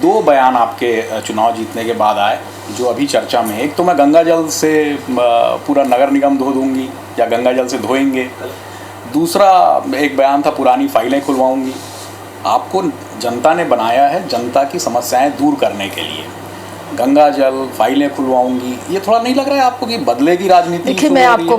दो बयान आपके चुनाव जीतने के बाद आए जो अभी चर्चा में है। एक तो मैं गंगा जल से पूरा नगर निगम धो दूंगी या गंगा जल से धोएंगे। दूसरा एक बयान था पुरानी फाइलें खुलवाऊंगी। आपको जनता ने बनाया है जनता की समस्याएं दूर करने के लिए। गंगा जल, फाइलें खुलवाऊंगी, ये थोड़ा नहीं लग रहा है आपको कि बदलेगी राजनीति? देखिए, मैं आपको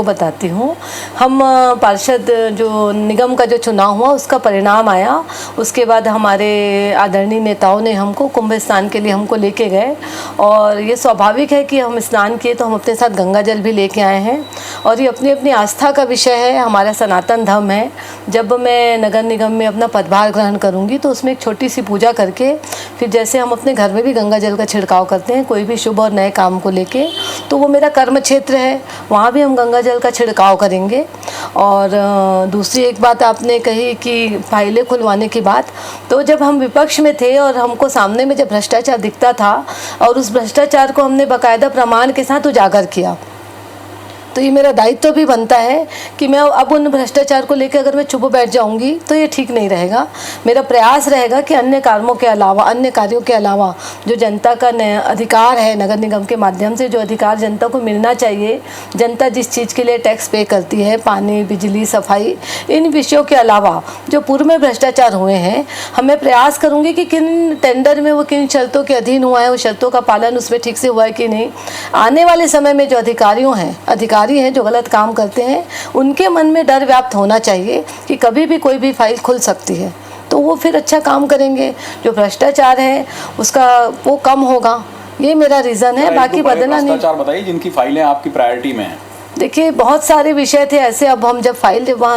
बताती हूँ हम पार्षद जो निगम का जो चुनाव हुआ उसका परिणाम आया, उसके बाद हमारे आदरणीय नेताओं ने हमको कुंभ स्नान के लिए हमको लेके गए और ये स्वाभाविक है कि हम स्नान किए तो हम अपने साथ गंगा जल भी लेके आए हैं और ये अपनी अपनी आस्था का विषय है, हमारा सनातन धर्म है। जब मैं नगर निगम में अपना पदभार ग्रहण करूँगी तो उसमें एक छोटी सी पूजा करके फिर जैसे हम अपने घर में भी गंगा जल का छिड़काव करते हैं कोई भी शुभ और नए काम को लेके, तो वो मेरा कर्म क्षेत्र है, वहाँ भी हम गंगा जल का छिड़काव करेंगे। और दूसरी एक बात आपने कही कि फाइलें खुलवाने की बात, तो जब हम विपक्ष में थे और हमको सामने में जब भ्रष्टाचार दिखता था और उस भ्रष्टाचार को हमने बाकायदा प्रमाण के साथ उजागर किया, तो ये मेरा दायित्व भी बनता है कि मैं अब उन भ्रष्टाचार को लेकर अगर मैं चुप बैठ जाऊंगी तो ये ठीक नहीं रहेगा। मेरा प्रयास रहेगा कि अन्य कार्यों के अलावा जो जनता का अधिकार है, नगर निगम के माध्यम से जो अधिकार जनता को मिलना चाहिए, जनता जिस चीज़ के लिए टैक्स पे करती है, पानी, बिजली, सफाई, इन विषयों के अलावा जो पूर्व में भ्रष्टाचार हुए हैं, हमें प्रयास करूँगी कि किन टेंडर में वो किन शर्तों के अधीन हुआ है, उस शर्तों का पालन उसमें ठीक से हुआ है कि नहीं। आने वाले समय में जो अधिकारी हैं जो गलत काम करते हैं, उनके मन में डर व्याप्त होना चाहिए कि कभी भी कोई भी फाइल खुल सकती है, तो वो फिर अच्छा काम करेंगे। जो भ्रष्टाचार है उसका वो कम होगा, ये मेरा रीज़न है। बाकी बदलना नहीं। भ्रष्टाचार बताइए जिनकी फाइलें आपकी प्रायोरिटी में हैं। देखिए, बहुत सारे विषय थे ऐसे। अब हम जब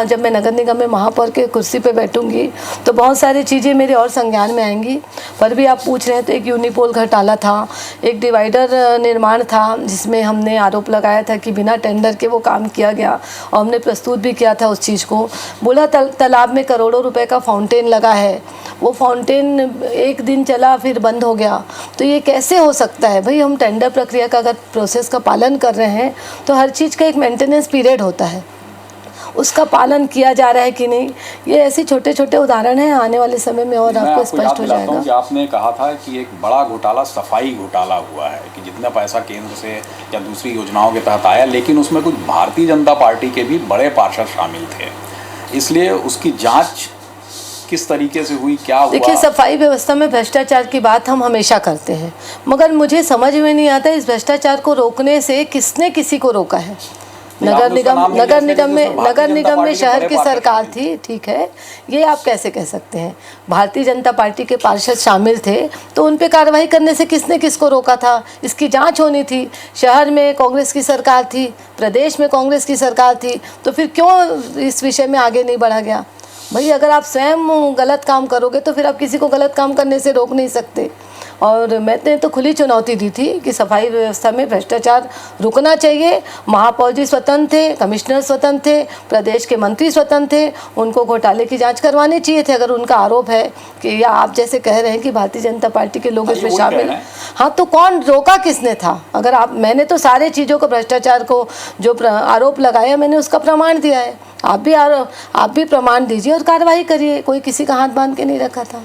जब मैं नगर निगम में महापौर के कुर्सी पे बैठूंगी तो बहुत सारी चीज़ें मेरे और संज्ञान में आएंगी। पर भी आप पूछ रहे हैं तो एक यूनिपोल घोटाला था, एक डिवाइडर निर्माण था जिसमें हमने आरोप लगाया था कि बिना टेंडर के वो काम किया गया और हमने प्रस्तुत भी किया था उस चीज़ को। बोला तालाब में करोड़ों रुपए का फाउंटेन लगा है, वो फाउंटेन एक दिन चला फिर बंद हो गया, तो ये कैसे हो सकता है भाई? हम टेंडर प्रक्रिया का अगर प्रोसेस का पालन कर रहे हैं तो हर चीज़ का एक मेंटेनेंस पीरियड होता है, उसका पालन किया जा रहा है कि नहीं। ये ऐसे छोटे छोटे उदाहरण हैं, आने वाले समय में और आपको स्पष्ट हो जाएगा। कि आपने कहा था कि एक बड़ा घोटाला सफाई घोटाला हुआ है कि जितना पैसा केंद्र से या दूसरी योजनाओं के तहत आया, लेकिन उसमें कुछ भारतीय जनता पार्टी के भी बड़े पार्षद शामिल थे, इसलिए उसकी जाँच किस तरीके से हुई, क्या हुआ? देखिए, सफाई व्यवस्था में भ्रष्टाचार की बात हम हमेशा करते हैं, मगर मुझे समझ में नहीं आता इस भ्रष्टाचार को रोकने से किसने किसी को रोका है। नगर निगम में शहर की सरकार थी, ठीक है, ये आप कैसे कह सकते हैं? भारतीय जनता पार्टी के पार्षद शामिल थे तो उन पे कार्रवाई करने से किसने किसको रोका था? इसकी जांच होनी थी। शहर में कांग्रेस की सरकार थी, प्रदेश में कांग्रेस की सरकार थी, तो फिर क्यों इस विषय में आगे नहीं बढ़ा गया? भाई, अगर आप स्वयं गलत काम करोगे तो फिर आप किसी को गलत काम करने से रोक नहीं सकते। और मैंने तो खुली चुनौती दी थी कि सफाई व्यवस्था में भ्रष्टाचार रुकना चाहिए। महापौर जी स्वतंत्र थे, कमिश्नर स्वतंत्र थे, प्रदेश के मंत्री स्वतंत्र थे, उनको घोटाले की जांच करवानी चाहिए थे अगर उनका आरोप है कि, या आप जैसे कह रहे हैं कि भारतीय जनता पार्टी के लोग इसमें शामिल हैं। हाँ, तो कौन रोका किसने था? अगर मैंने तो सारे चीज़ों को, भ्रष्टाचार को जो आरोप लगाया मैंने उसका प्रमाण दिया है। आप भी प्रमाण दीजिए और कार्रवाई करिए। कोई किसी का हाथ बांध के नहीं रखा था।